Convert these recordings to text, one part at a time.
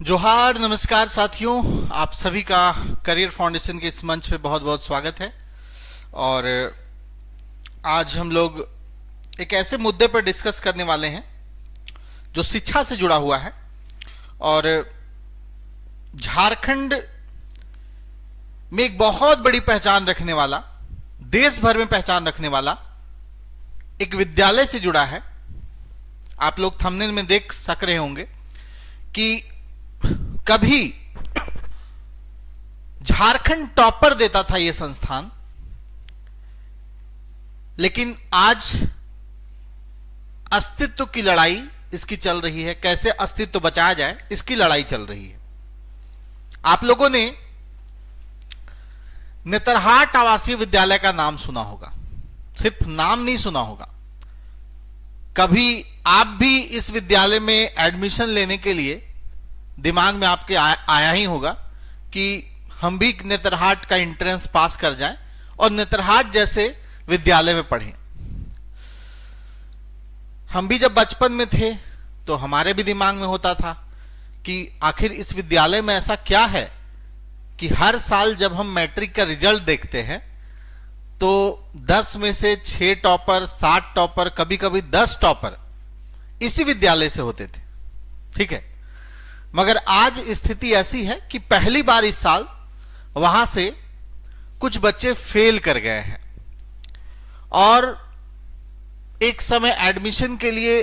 जोहार, नमस्कार साथियों, आप सभी का करियर फाउंडेशन के इस मंच पे बहुत बहुत स्वागत है। और आज हम लोग एक ऐसे मुद्दे पर डिस्कस करने वाले हैं जो शिक्षा से जुड़ा हुआ है और झारखंड में एक बहुत बड़ी पहचान रखने वाला, देश भर में पहचान रखने वाला एक विद्यालय से जुड़ा है। आप लोग थंबनेल में देख सक रहे होंगे कि कभी झारखंड टॉपर देता था यह संस्थान, लेकिन आज अस्तित्व की लड़ाई इसकी चल रही है। कैसे अस्तित्व बचाया जाए, इसकी लड़ाई चल रही है। आप लोगों ने नेतरहाट आवासीय विद्यालय का नाम सुना होगा, सिर्फ नाम नहीं सुना होगा। कभी आप भी इस विद्यालय में एडमिशन लेने के लिए दिमाग में आपके आया ही होगा कि हम भी नेतरहाट का एंट्रेंस पास कर जाएं और नेतरहाट जैसे विद्यालय में पढ़ें। हम भी जब बचपन में थे तो हमारे भी दिमाग में होता था कि आखिर इस विद्यालय में ऐसा क्या है कि हर साल जब हम मैट्रिक का रिजल्ट देखते हैं तो 10 में से 6 टॉपर, 7 टॉपर, कभी कभी 10 टॉपर इसी विद्यालय से होते थे। ठीक है, मगर आज स्थिति ऐसी है कि पहली बार इस साल वहां से कुछ बच्चे फेल कर गए हैं और एक समय एडमिशन के लिए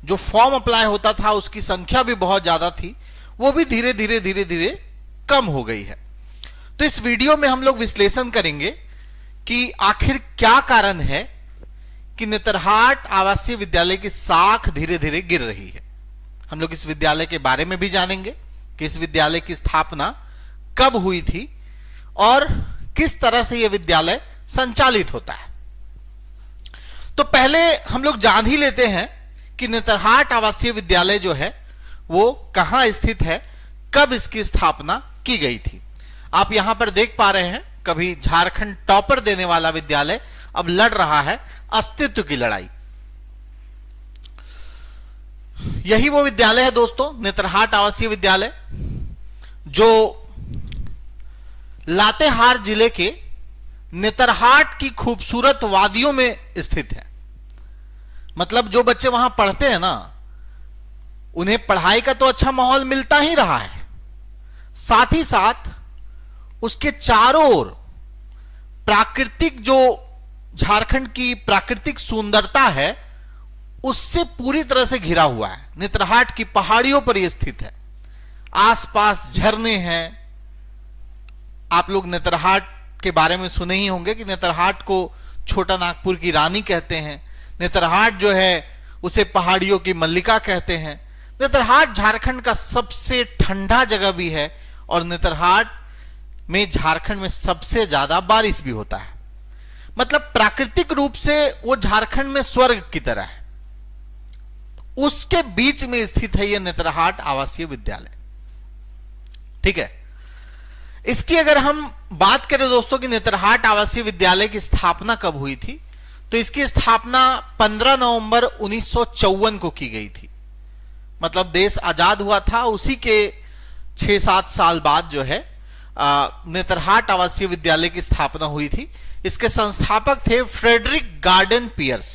जो फॉर्म अप्लाई होता था उसकी संख्या भी बहुत ज्यादा थी, वो भी धीरे धीरे कम हो गई है। तो इस वीडियो में हम लोग विश्लेषण करेंगे कि आखिर क्या कारण है कि नेतरहाट आवासीय विद्यालय की साख धीरे धीरे गिर रही है। हम लोग इस विद्यालय के बारे में भी जानेंगे कि इस विद्यालय की स्थापना कब हुई थी और किस तरह से यह विद्यालय संचालित होता है। तो पहले हम लोग जान ही लेते हैं कि नेतरहाट आवासीय विद्यालय जो है वो कहां स्थित है, कब इसकी स्थापना की गई थी। आप यहां पर देख पा रहे हैं, कभी झारखंड टॉपर देने वाला विद्यालय अब लड़ रहा है अस्तित्व की लड़ाई। यही वो विद्यालय है दोस्तों, नेतरहाट आवासीय विद्यालय, जो लातेहार जिले के नेतरहाट की खूबसूरत वादियों में स्थित है। मतलब जो बच्चे वहां पढ़ते हैं ना, उन्हें पढ़ाई का तो अच्छा माहौल मिलता ही रहा है, साथ ही साथ उसके चारों ओर प्राकृतिक, जो झारखंड की प्राकृतिक सुंदरता है, उससे पूरी तरह से घिरा हुआ है। नेतरहाट की पहाड़ियों पर यह स्थित है, आसपास झरने हैं। आप लोग नेतरहाट के बारे में सुने ही होंगे कि नेतरहाट को छोटा नागपुर की रानी कहते हैं। नेतरहाट जो है उसे पहाड़ियों की मल्लिका कहते हैं। नेतरहाट झारखंड का सबसे ठंडा जगह भी है और नेतरहाट में झारखंड में सबसे ज्यादा बारिश भी होता है। मतलब प्राकृतिक रूप से वो झारखंड में स्वर्ग की तरह है। उसके बीच में स्थित है यह नेतरहाट आवासीय विद्यालय। ठीक है, इसकी अगर हम बात करें दोस्तों कि नेतरहाट आवासीय विद्यालय की स्थापना कब हुई थी, तो इसकी स्थापना 15 नवंबर 1954 को की गई थी। मतलब देश आजाद हुआ था, उसी के 6-7 साल बाद जो है नेतरहाट आवासीय विद्यालय की स्थापना हुई थी। इसके संस्थापक थे फ्रेडरिक गार्डन पियर्स।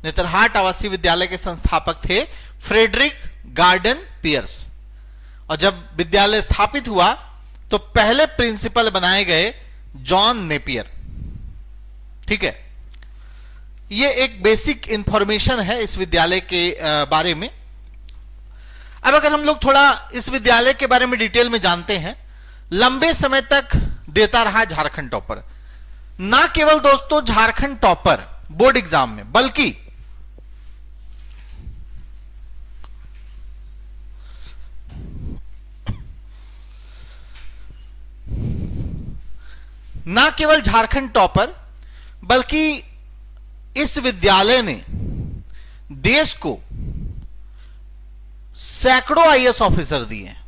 नेतरहाट आवासीय विद्यालय के संस्थापक थे फ्रेडरिक गार्डन पियर्स। और जब विद्यालय स्थापित हुआ तो पहले प्रिंसिपल बनाए गए जॉन नेपियर। ठीक है, यह एक बेसिक इंफॉर्मेशन है इस विद्यालय के बारे में। अब अगर हम लोग थोड़ा इस विद्यालय के बारे में डिटेल में जानते हैं, लंबे समय तक देता रहा झारखंड टॉपर। ना केवल दोस्तों झारखंड टॉपर बोर्ड एग्जाम में, बल्कि ना केवल झारखंड टॉपर बल्कि इस विद्यालय ने देश को सैकड़ों आईएएस ऑफिसर दिए हैं,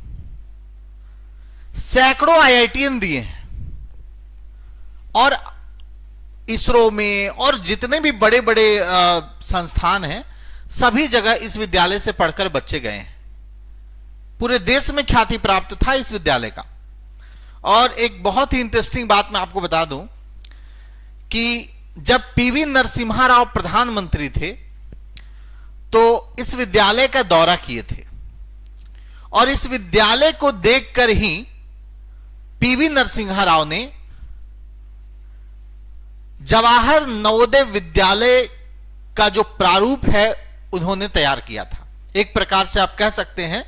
सैकड़ों आईआईटीएन दिए हैं और इसरो में और जितने भी बड़े बड़े संस्थान हैं सभी जगह इस विद्यालय से पढ़कर बच्चे गए हैं। पूरे देश में ख्याति प्राप्त था इस विद्यालय का। और एक बहुत ही इंटरेस्टिंग बात मैं आपको बता दूं कि जब पीवी नरसिम्हा राव प्रधानमंत्री थे तो इस विद्यालय का दौरा किए थे, और इस विद्यालय को देखकर ही पीवी नरसिम्हा राव ने जवाहर नवोदय विद्यालय का जो प्रारूप है उन्होंने तैयार किया था। एक प्रकार से आप कह सकते हैं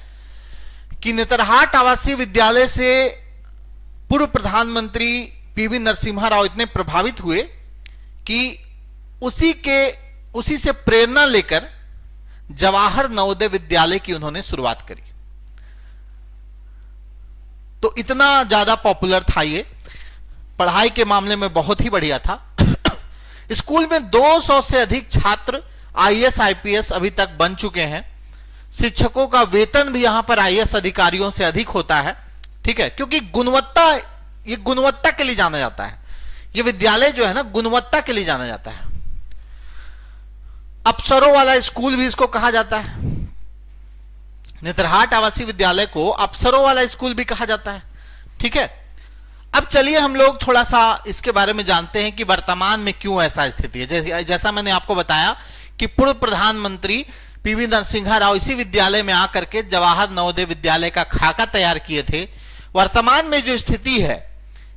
कि नेतरहाट आवासीय विद्यालय से पूर्व प्रधानमंत्री पीवी नरसिम्हा राव इतने प्रभावित हुए कि उसी से प्रेरणा लेकर जवाहर नवोदय विद्यालय की उन्होंने शुरुआत करी। तो इतना ज्यादा पॉपुलर था ये, पढ़ाई के मामले में बहुत ही बढ़िया था। स्कूल में 200 से अधिक छात्र आईएएस आईपीएस अभी तक बन चुके हैं। शिक्षकों का वेतन भी यहां पर आईएएस अधिकारियों से अधिक होता है, ठीक है, क्योंकि ये गुणवत्ता के लिए जाना जाता है। ये विद्यालय जो है ना, गुणवत्ता के लिए जाना जाता है। अफसरों वाला स्कूल भी इसको कहा जाता है। नेतरहाट आवासीय विद्यालय को अफसरों वाला स्कूल भी कहा जाता है, ठीक है। अब चलिए हम लोग थोड़ा सा इसके बारे में जानते हैं कि वर्तमान में क्यों ऐसा स्थिति है। जैसा मैंने आपको बताया कि पूर्व प्रधानमंत्री पीवी नरसिम्हा राव इसी विद्यालय में आकर के जवाहर नवोदय विद्यालय का खाका तैयार किए थे। वर्तमान में जो स्थिति है,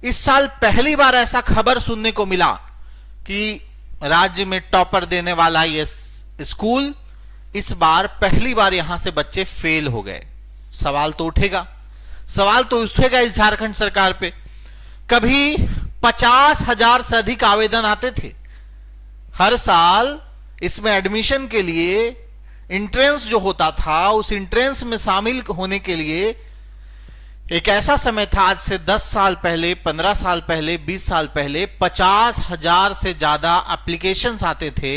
इस साल पहली बार ऐसा खबर सुनने को मिला कि राज्य में टॉपर देने वाला ये स्कूल इस बार पहली बार यहां से बच्चे फेल हो गए। सवाल तो उठेगा इस झारखंड सरकार पे। कभी 50,000 से अधिक आवेदन आते थे हर साल। इसमें एडमिशन के लिए एंट्रेंस जो होता था, उस एंट्रेंस में शामिल होने के लिए एक ऐसा समय था, आज से 10 साल पहले, 15 साल पहले, 20 साल पहले 50,000 से ज्यादा एप्लीकेशंस आते थे,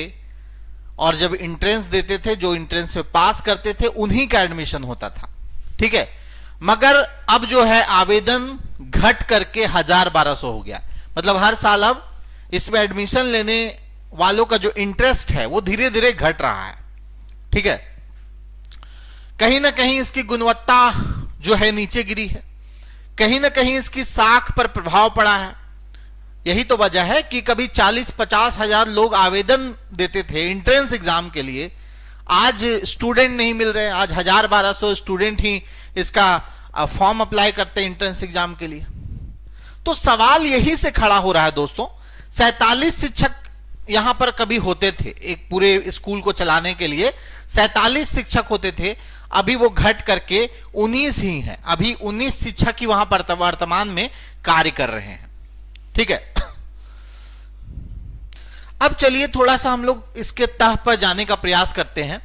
और जब एंट्रेंस देते थे, जो एंट्रेंस में पास करते थे उन्हीं का एडमिशन होता था, ठीक है। मगर अब जो है आवेदन घट करके 1000-1200 हो गया। मतलब हर साल अब इसमें एडमिशन लेने वालों का जो इंटरेस्ट है वो धीरे धीरे घट रहा है, ठीक है। कहीं ना कहीं इसकी गुणवत्ता जो है नीचे गिरी है, कहीं ना कहीं इसकी साख पर प्रभाव पड़ा है। यही तो वजह है कि कभी 40-50 हजार लोग आवेदन देते थे एंट्रेंस एग्जाम के लिए, आज स्टूडेंट नहीं मिल रहे। आज 1000-1200 स्टूडेंट ही इसका फॉर्म अप्लाई करते हैं एंट्रेंस एग्जाम के लिए। तो सवाल यही से खड़ा हो रहा है दोस्तों। 47 शिक्षक यहां पर कभी होते थे, एक पूरे स्कूल को चलाने के लिए 47 शिक्षक होते थे, अभी वो घट करके 19 ही हैं। अभी 19 शिक्षक ही वहां पर वर्तमान में कार्य कर रहे हैं, ठीक है। अब चलिए थोड़ा सा हम लोग इसके तह पर जाने का प्रयास करते हैं।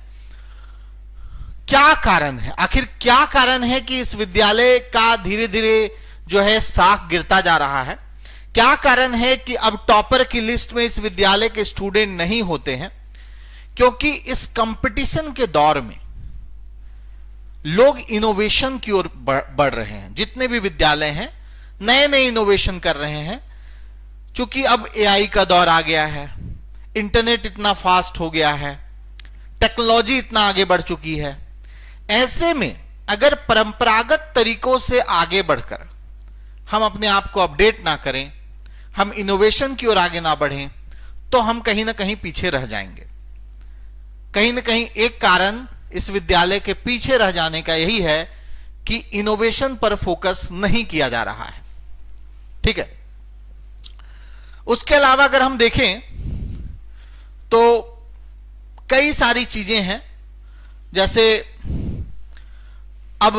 क्या कारण है, आखिर क्या कारण है कि इस विद्यालय का धीरे धीरे जो है साख गिरता जा रहा है? क्या कारण है कि अब टॉपर की लिस्ट में इस विद्यालय के स्टूडेंट नहीं होते हैं? क्योंकि इस कंपटीशन के दौर में लोग इनोवेशन की ओर बढ़ रहे हैं। जितने भी विद्यालय हैं नए नए इनोवेशन कर रहे हैं। क्योंकि अब एआई का दौर आ गया है, इंटरनेट इतना फास्ट हो गया है, टेक्नोलॉजी इतना आगे बढ़ चुकी है। ऐसे में अगर परंपरागत तरीकों से आगे बढ़कर हम अपने आप को अपडेट ना करें, हम इनोवेशन की ओर आगे ना बढ़ें, तो हम कहीं ना कहीं पीछे रह जाएंगे। कहीं ना कहीं एक कारण इस विद्यालय के पीछे रह जाने का यही है कि इनोवेशन पर फोकस नहीं किया जा रहा है, ठीक है। उसके अलावा अगर हम देखें तो कई सारी चीजें हैं। जैसे अब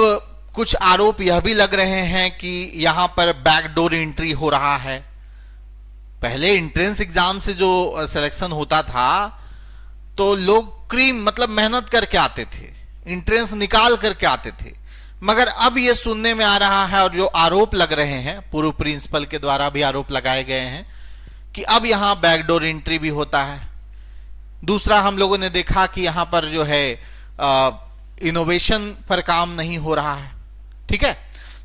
कुछ आरोप यह भी लग रहे हैं कि यहां पर बैकडोर एंट्री हो रहा है। पहले एंट्रेंस एग्जाम से जो सिलेक्शन होता था तो लोग मतलब मेहनत करके आते थे, एंट्रेंस निकाल करके आते थे। मगर अब यह सुनने में आ रहा है, और जो आरोप लग रहे हैं, पूर्व प्रिंसिपल के द्वारा भी आरोप लगाए गए हैं कि अब यहां बैकडोर एंट्री भी होता है। दूसरा, हम लोगों ने देखा कि यहां पर जो है इनोवेशन पर काम नहीं हो रहा है, ठीक है।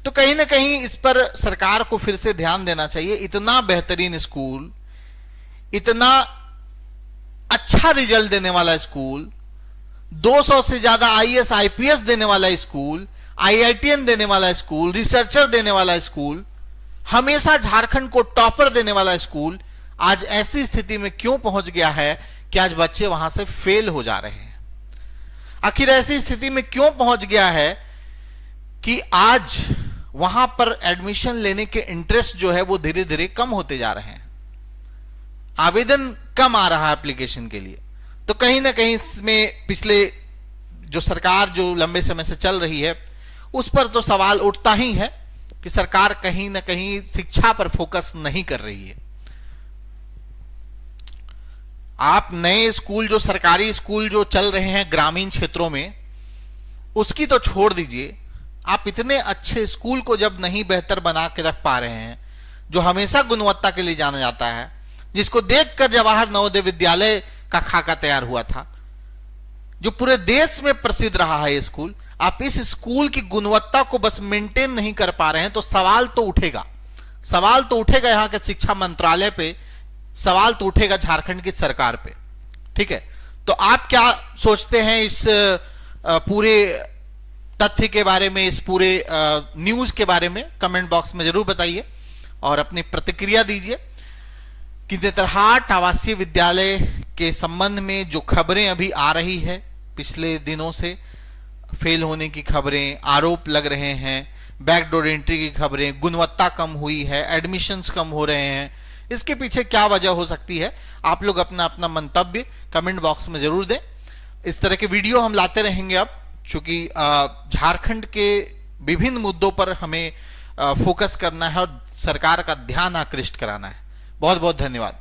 तो कहीं ना कहीं इस पर सरकार को फिर से ध्यान देना चाहिए। इतना बेहतरीन स्कूल, इतना अच्छा रिजल्ट देने वाला स्कूल, 200 से ज्यादा आईएएस आईपीएस देने वाला स्कूल, आईआईटीएन देने वाला स्कूल, रिसर्चर देने वाला स्कूल, हमेशा झारखंड को टॉपर देने वाला स्कूल आज ऐसी स्थिति में क्यों पहुंच गया है कि आज बच्चे वहां से फेल हो जा रहे हैं? आखिर ऐसी स्थिति में क्यों पहुंच गया है कि आज वहां पर एडमिशन लेने के इंटरेस्ट जो है वो धीरे धीरे कम होते जा रहे हैं, आवेदन कम आ रहा है एप्लीकेशन के लिए? तो कहीं ना कहीं इसमें पिछले जो सरकार जो लंबे समय से चल रही है उस पर तो सवाल उठता ही है कि सरकार कहीं ना कहीं शिक्षा पर फोकस नहीं कर रही है। आप नए स्कूल जो सरकारी स्कूल जो चल रहे हैं ग्रामीण क्षेत्रों में, उसकी तो छोड़ दीजिए, आप इतने अच्छे स्कूल को जब नहीं बेहतर बना के रख पा रहे हैं, जो हमेशा गुणवत्ता के लिए जाना जाता है, जिसको देखकर जवाहर नवोदय विद्यालय का खाका तैयार हुआ था, जो पूरे देश में प्रसिद्ध रहा है ये स्कूल, आप इस स्कूल की गुणवत्ता को बस मेंटेन नहीं कर पा रहे हैं, तो सवाल तो उठेगा। सवाल तो उठेगा यहां के शिक्षा मंत्रालय पे, सवाल तो उठेगा झारखंड की सरकार पे। ठीक है, तो आप क्या सोचते हैं इस पूरे तथ्य के बारे में, इस पूरे न्यूज के बारे में? कमेंट बॉक्स में जरूर बताइए और अपनी प्रतिक्रिया दीजिए कि नेतरहाट आवासीय विद्यालय के संबंध में जो खबरें अभी आ रही है, पिछले दिनों से फेल होने की खबरें, आरोप लग रहे हैं, बैकडोर एंट्री की खबरें, गुणवत्ता कम हुई है, एडमिशन्स कम हो रहे हैं, इसके पीछे क्या वजह हो सकती है? आप लोग अपना अपना मंतव्य कमेंट बॉक्स में जरूर दें। इस तरह के वीडियो हम लाते रहेंगे अब, चूंकि झारखंड के विभिन्न मुद्दों पर हमें फोकस करना है और सरकार का ध्यान आकृष्ट कराना है। बहुत बहुत धन्यवाद।